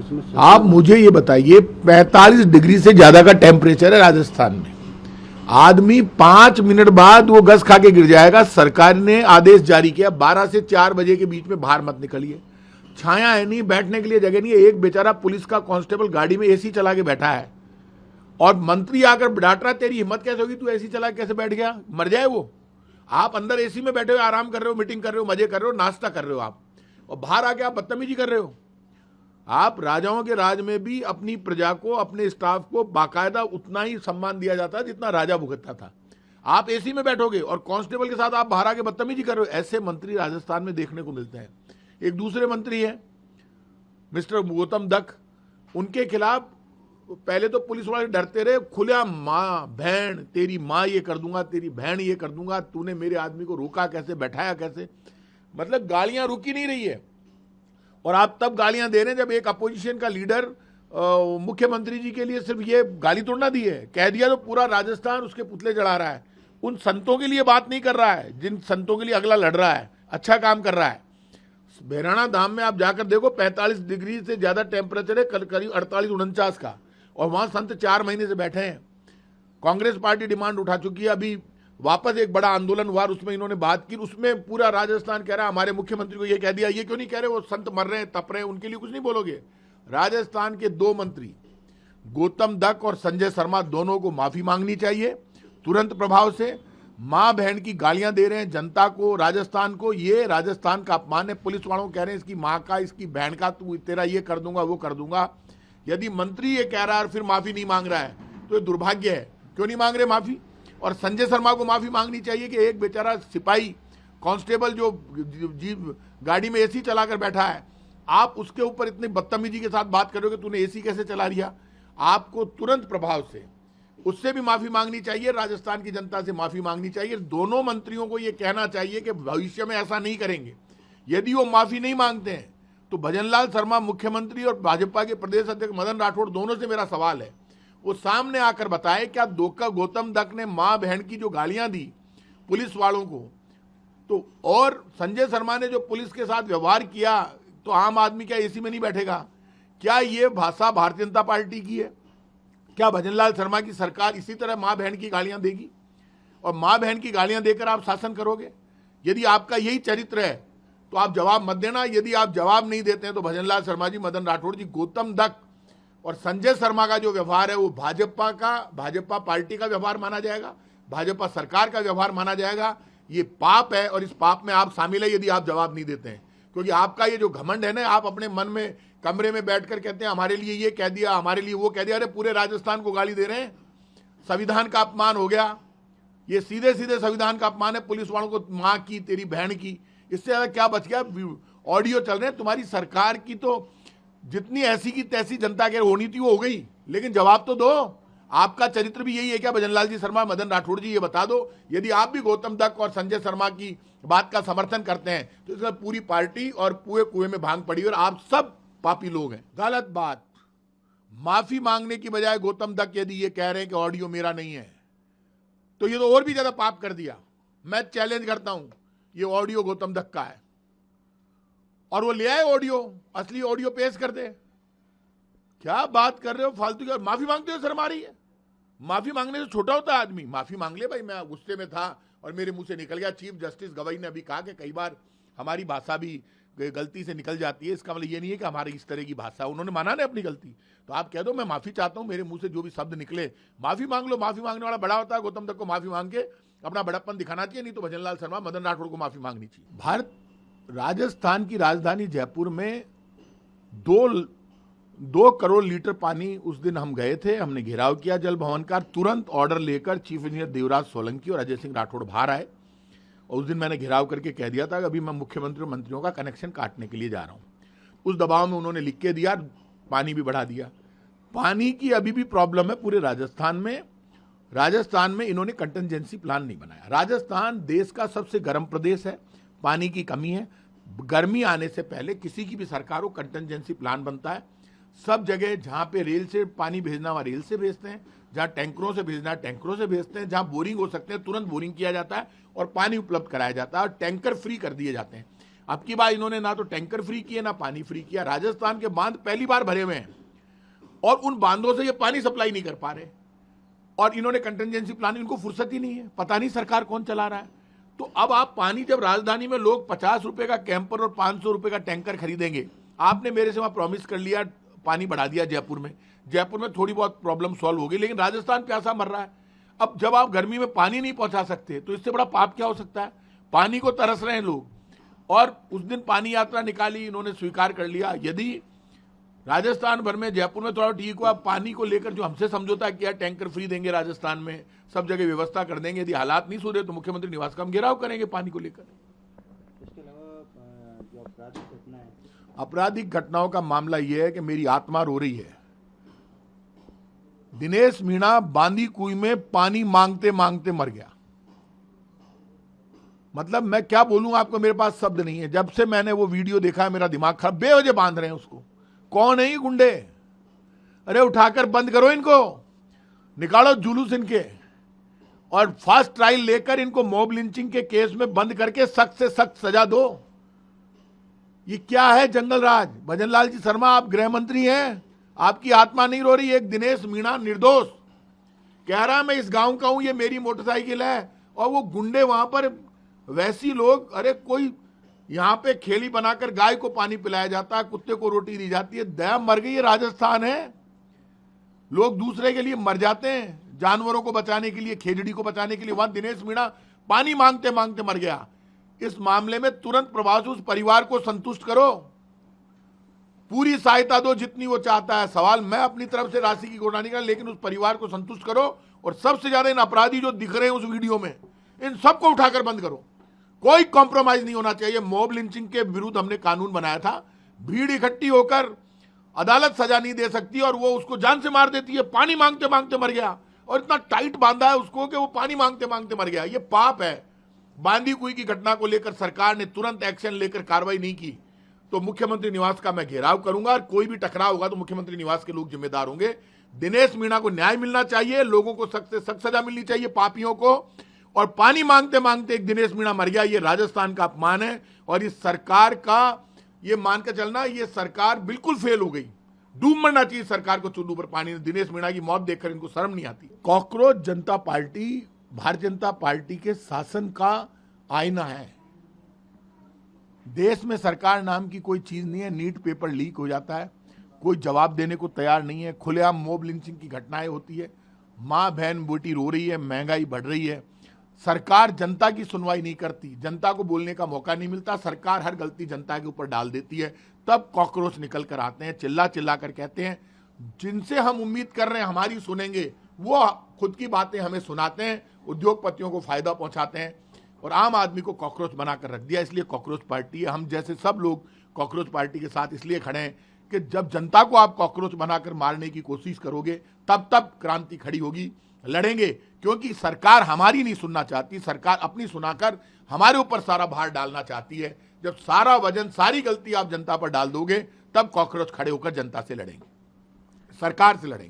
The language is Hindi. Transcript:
समस्या? आप मुझे ये बताइए, 45 डिग्री से ज्यादा का टेम्परेचर है राजस्थान में, आदमी 5 मिनट बाद वो गस खा के गिर जाएगा। सरकार ने आदेश जारी किया 12 से 4 बजे के बीच में बाहर मत निकलिए, छाया है नहीं, बैठने के लिए जगह नहीं है। एक बेचारा पुलिस का कांस्टेबल गाड़ी में एसी चला के बैठा है और मंत्री आकर डांट रहा, तेरी हिम्मत कैसे होगी, तू एसी चला के कैसे बैठ गया, मर जाए वो। आप अंदर एसी में बैठे हुए आराम कर रहे हो, मीटिंग कर रहे हो, मजे कर रहे हो, नाश्ता कर रहे हो आप, और बाहर आके आप बदतमीजी कर रहे हो। आप राजाओं के राज में भी अपनी प्रजा को, अपने स्टाफ को बाकायदा उतना ही सम्मान दिया जाता है जितना राजा भुगतता था। आप एसी में बैठोगे और कांस्टेबल के साथ आप बाहर आके बदतमीजी कर रहे हो। ऐसे मंत्री राजस्थान में देखने को मिलते हैं। एक दूसरे मंत्री हैं मिस्टर गौतम दत्त, उनके खिलाफ पहले तो पुलिस वाले डरते रहे, खुला माँ बहन, तेरी माँ ये कर दूंगा, तेरी बहन ये कर दूंगा, तूने मेरे आदमी को रोका कैसे, बैठाया कैसे, मतलब गालियां रुकी नहीं रही है। और आप तब गालियां दे रहे हैं जब एक अपोजिशन का लीडर मुख्यमंत्री जी के लिए सिर्फ ये गाली तोड़ना दी है, कह दिया तो पूरा राजस्थान उसके पुतले चढ़ा रहा है। उन संतों के लिए बात नहीं कर रहा है जिन संतों के लिए अगला लड़ रहा है, अच्छा काम कर रहा है। बहराना धाम में आप जाकर देखो, 45 डिग्री से ज्यादा टेम्परेचर है, करीब 48-49 का, और वहां संत 4 महीने से बैठे हैं। कांग्रेस पार्टी डिमांड उठा चुकी है, अभी वापस एक बड़ा आंदोलन हुआ, उसमें इन्होंने बात की, उसमें पूरा राजस्थान कह रहा है हमारे मुख्यमंत्री को ये कह दिया। ये क्यों नहीं कह रहे वो संत मर रहे हैं, तप रहे हैं, उनके लिए कुछ नहीं बोलोगे? राजस्थान के 2 मंत्री गौतम दत्त और संजय शर्मा, दोनों को माफी मांगनी चाहिए तुरंत प्रभाव से। मां बहन की गालियां दे रहे हैं जनता को, राजस्थान को, ये राजस्थान का अपमान है। पुलिस वालों कह रहे हैं इसकी मां का, इसकी बहन का, तू तेरा ये कर दूंगा वो कर दूंगा। यदि मंत्री ये कह रहा है और फिर माफी नहीं मांग रहा है तो ये दुर्भाग्य है। क्यों नहीं मांग रहे माफी? और संजय शर्मा को माफी मांगनी चाहिए कि एक बेचारा सिपाही कांस्टेबल जो गाड़ी में एसी चलाकर बैठा है, आप उसके ऊपर इतनी बदतमीजी के साथ बात करोगे, तूने एसी कैसे चला लिया। आपको तुरंत प्रभाव से उससे भी माफी मांगनी चाहिए, राजस्थान की जनता से माफी मांगनी चाहिए। दोनों मंत्रियों को यह कहना चाहिए कि भविष्य में ऐसा नहीं करेंगे। यदि वो माफी नहीं मांगते हैं तो भजनलाल शर्मा मुख्यमंत्री और भाजपा के प्रदेश अध्यक्ष मदन राठौड़, दोनों से मेरा सवाल है, वो सामने आकर बताए क्या गौतम दत्त ने मां बहन की जो गालियां दी पुलिस वालों को, तो और संजय शर्मा ने जो पुलिस के साथ व्यवहार किया, तो आम आदमी क्या एसी में नहीं बैठेगा? क्या ये भाषा भारतीय जनता पार्टी की है? क्या भजनलाल शर्मा की सरकार इसी तरह मां बहन की गालियां देगी और मां बहन की गालियां देकर आप शासन करोगे? यदि आपका यही चरित्र है तो आप जवाब मत देना। यदि आप जवाब नहीं देते हैं तो भजनलाल शर्मा जी, मदन राठौड़ जी, गौतम दत्त और संजय शर्मा का जो व्यवहार है वो भाजपा पार्टी का व्यवहार माना जाएगा, भाजपा सरकार का व्यवहार माना जाएगा। ये पाप है और इस पाप में आप शामिल है यदि आप जवाब नहीं देते हैं। क्योंकि आपका ये जो घमंड है ना, आप अपने मन में कमरे में बैठकर कहते हैं हमारे लिए ये कह दिया, हमारे लिए वो कह दिया। अरे पूरे राजस्थान को गाली दे रहे हैं, संविधान का अपमान हो गया। ये सीधे सीधे संविधान का अपमान है। पुलिस वालों को मां की, तेरी बहन की, इससे ज्यादा क्या बच गया? ऑडियो चल रहे हैं तुम्हारी सरकार की, तो जितनी ऐसी की तैसी जनता के होनी थी वो हो गई, लेकिन जवाब तो दो। आपका चरित्र भी यही है क्या भजनलाल जी शर्मा, मदन राठौड़ जी? ये बता दो। यदि आप भी गौतम दत्त और संजय शर्मा की बात का समर्थन करते हैं तो इसमें पूरी पार्टी और पूरे कुएं में भांग पड़ी और आप सब पापी लोग हैं। गलत बात। माफी मांगने की बजाय गौतम दत्त यदि ये कह रहे हैं कि ऑडियो मेरा नहीं है, तो ये तो और भी ज्यादा पाप कर दिया। मैं चैलेंज करता हूं, ये ऑडियो गौतम दत्त का है और वो ले आए ऑडियो, असली ऑडियो पेश कर दे। क्या बात कर रहे हो फालतू की? माफी मांगते हो, शर्म आ रही है? माफी मांगने से छोटा होता है आदमी? माफी मांग ले भाई, मैं गुस्से में था और मेरे मुंह से निकल गया। चीफ जस्टिस गवई ने अभी कहा कि कई बार हमारी भाषा भी गलती से निकल जाती है, इसका मतलब ये नहीं है कि हमारी इस तरह की भाषा। उन्होंने माना ना अपनी गलती, तो आप कह दो मैं माफी चाहता हूं, मेरे मुंह से जो भी शब्द निकले, माफी मांग लो। माफी मांगने वाला बड़ा होता है। गौतम दत्त को माफी मांग के अपना बड़प्पन दिखाना चाहिए, नहीं तो भजनलाल शर्मा, मदन राठौड़ को माफी मांगनी चाहिए। राजस्थान की राजधानी जयपुर में 2 करोड़ लीटर पानी उस दिन हम गए थे, हमने घेराव किया जल भवन का। तुरंत ऑर्डर लेकर चीफ इंजीनियर देवराज सोलंकी और अजय सिंह राठौड़ बाहर आए और उस दिन मैंने घेराव करके कह दिया था कि अभी मैं मुख्यमंत्री और मंत्रियों का कनेक्शन काटने के लिए जा रहा हूं। उस दबाव में उन्होंने लिख के दिया, पानी भी बढ़ा दिया। पानी की अभी भी प्रॉब्लम है पूरे राजस्थान में। राजस्थान में इन्होंने कंटिजेंसी प्लान नहीं बनाया। राजस्थान देश का सबसे गर्म प्रदेश है, पानी की कमी है। गर्मी आने से पहले किसी की भी सरकार हो कंटिजेंसी प्लान बनता है। सब जगह जहां पे रेल से पानी भेजना वहां रेल से भेजते हैं, जहां टैंकरों से भेजना टैंकरों से भेजते हैं, जहां बोरिंग हो सकते हैं तुरंत बोरिंग किया जाता है और पानी उपलब्ध कराया जाता है और टैंकर फ्री कर दिए जाते हैं। अब की बार इन्होंने ना तो टैंकर फ्री किए ना पानी फ्री किया। राजस्थान के बांध पहली बार भरे हुए हैं और उन बांधों से ये पानी सप्लाई नहीं कर पा रहे, और इन्होंने कंटिजेंसी प्लान, इनको फुर्सत ही नहीं है, पता नहीं सरकार कौन चला रहा है। तो अब आप पानी, जब राजधानी में लोग 50 रुपए का कैंपर और 500 रुपए का टैंकर खरीदेंगे, आपने मेरे से वहां प्रॉमिस कर लिया, पानी बढ़ा दिया जयपुर में थोड़ी बहुत प्रॉब्लम सॉल्व हो गई, लेकिन राजस्थान प्यासा मर रहा है। अब जब आप गर्मी में पानी नहीं पहुंचा सकते तो इससे बड़ा पाप क्या हो सकता है। पानी को तरस रहे हैं लोग, और उस दिन पानी यात्रा निकाली, इन्होंने स्वीकार कर लिया। यदि राजस्थान भर में, जयपुर में थोड़ा ठीक हुआ, पानी को लेकर जो हमसे समझौता किया, टैंकर फ्री देंगे राजस्थान में, सब जगह व्यवस्था कर देंगे, यदि हालात नहीं सुधरे तो मुख्यमंत्री निवास का हम घेराव करेंगे पानी को लेकर। इसके अलावा जो आपराधिक घटना है, आपराधिक घटनाओं का मामला यह है कि मेरी आत्मा रो रही है। दिनेश मीणा बांदी कुई में पानी मांगते मांगते मर गया। मतलब मैं क्या बोलूं आपको, मेरे पास शब्द नहीं है। जब से मैंने वो वीडियो देखा है मेरा दिमाग खराब। बेवजह बांध रहे हैं उसको, कौन है ये गुंडे? अरे उठाकर बंद करो इनको, निकालो जुलूस इनके, और फास्ट ट्रायल लेकर इनको मॉब लिंचिंग के केस में बंद करके सख्त से सख्त सजा दो। ये क्या है जंगल राज? भजन लाल जी शर्मा, आप गृह मंत्री हैं, आपकी आत्मा नहीं रो रही? एक दिनेश मीणा निर्दोष कह रहा मैं इस गांव का हूं, ये मेरी मोटरसाइकिल है, और वो गुंडे वहां पर वैसी लोग, अरे कोई यहां पे खेली बनाकर गाय को पानी पिलाया जाता है, कुत्ते को रोटी दी जाती है। दया मर गई। ये राजस्थान है, लोग दूसरे के लिए मर जाते हैं, जानवरों को बचाने के लिए, खेजड़ी को बचाने के लिए। वहां दिनेश मीणा पानी मांगते मांगते मर गया। इस मामले में तुरंत प्रभाव से उस परिवार को संतुष्ट करो, पूरी सहायता दो जितनी वो चाहता है। सवाल मैं अपनी तरफ से राशि की घोषणा नहीं कर, लेकिन उस परिवार को संतुष्ट करो, और सबसे ज्यादा इन अपराधी जो दिख रहे हैं उस वीडियो में, इन सबको उठाकर बंद करो। कोई कॉम्प्रोमाइज नहीं होना चाहिए। मॉब लिंचिंग के विरुद्ध हमने कानून बनाया था। भीड़ इकट्ठी होकर अदालत सजा नहीं दे सकती, और वो उसको जान से मार देती है। पानी मांगते मांगते मर गया, और इतना टाइट बांधा है उसको कि वो पानी मांगते मांगते मर गया। ये पाप है। बांदी कुई की घटना को लेकर सरकार ने तुरंत एक्शन लेकर कार्रवाई नहीं की तो मुख्यमंत्री निवास का मैं घेराव करूंगा, और कोई भी टकराव होगा तो मुख्यमंत्री निवास के लोग जिम्मेदार होंगे। दिनेश मीणा को न्याय मिलना चाहिए, लोगों को सख्त से सख्त सजा मिलनी चाहिए, पापियों को। और पानी मांगते मांगते एक दिनेश मीणा मर गया, ये राजस्थान का अपमान है। और इस सरकार का ये मान के चलना, ये सरकार बिल्कुल फेल हो गई। डूब मरना चाहिए सरकार को चुल्लू पर पानी। दिनेश मीणा की मौत देखकर इनको शर्म नहीं आती। कॉकरोच जनता पार्टी भारतीय जनता पार्टी के शासन का आईना है। देश में सरकार नाम की कोई चीज नहीं है। नीट पेपर लीक हो जाता है, कोई जवाब देने को तैयार नहीं है। खुलेआम मॉब लिंचिंग की घटनाएं होती है, माँ बहन बेटी रो रही है, महंगाई बढ़ रही है। सरकार जनता की सुनवाई नहीं करती, जनता को बोलने का मौका नहीं मिलता। सरकार हर गलती जनता के ऊपर डाल देती है। तब कॉकरोच निकल कर आते हैं, चिल्ला चिल्ला कर कहते हैं, जिनसे हम उम्मीद कर रहे हैं हमारी सुनेंगे, वो खुद की बातें हमें सुनाते हैं, उद्योगपतियों को फायदा पहुंचाते हैं, और आम आदमी को कॉकरोच बनाकर रख दिया। इसलिए कॉकरोच पार्टी है। हम जैसे सब लोग कॉकरोच पार्टी के साथ इसलिए खड़े हैं कि जब जनता को आप कॉकरोच बनाकर मारने की कोशिश करोगे, तब क्रांति खड़ी होगी। लड़ेंगे, क्योंकि सरकार हमारी नहीं सुनना चाहती। सरकार अपनी सुनाकर हमारे ऊपर सारा भार डालना चाहती है। जब सारा वजन, सारी गलती आप जनता पर डाल दोगे, तब कॉकरोच खड़े होकर जनता से लड़ेंगे, सरकार से लड़ेंगे।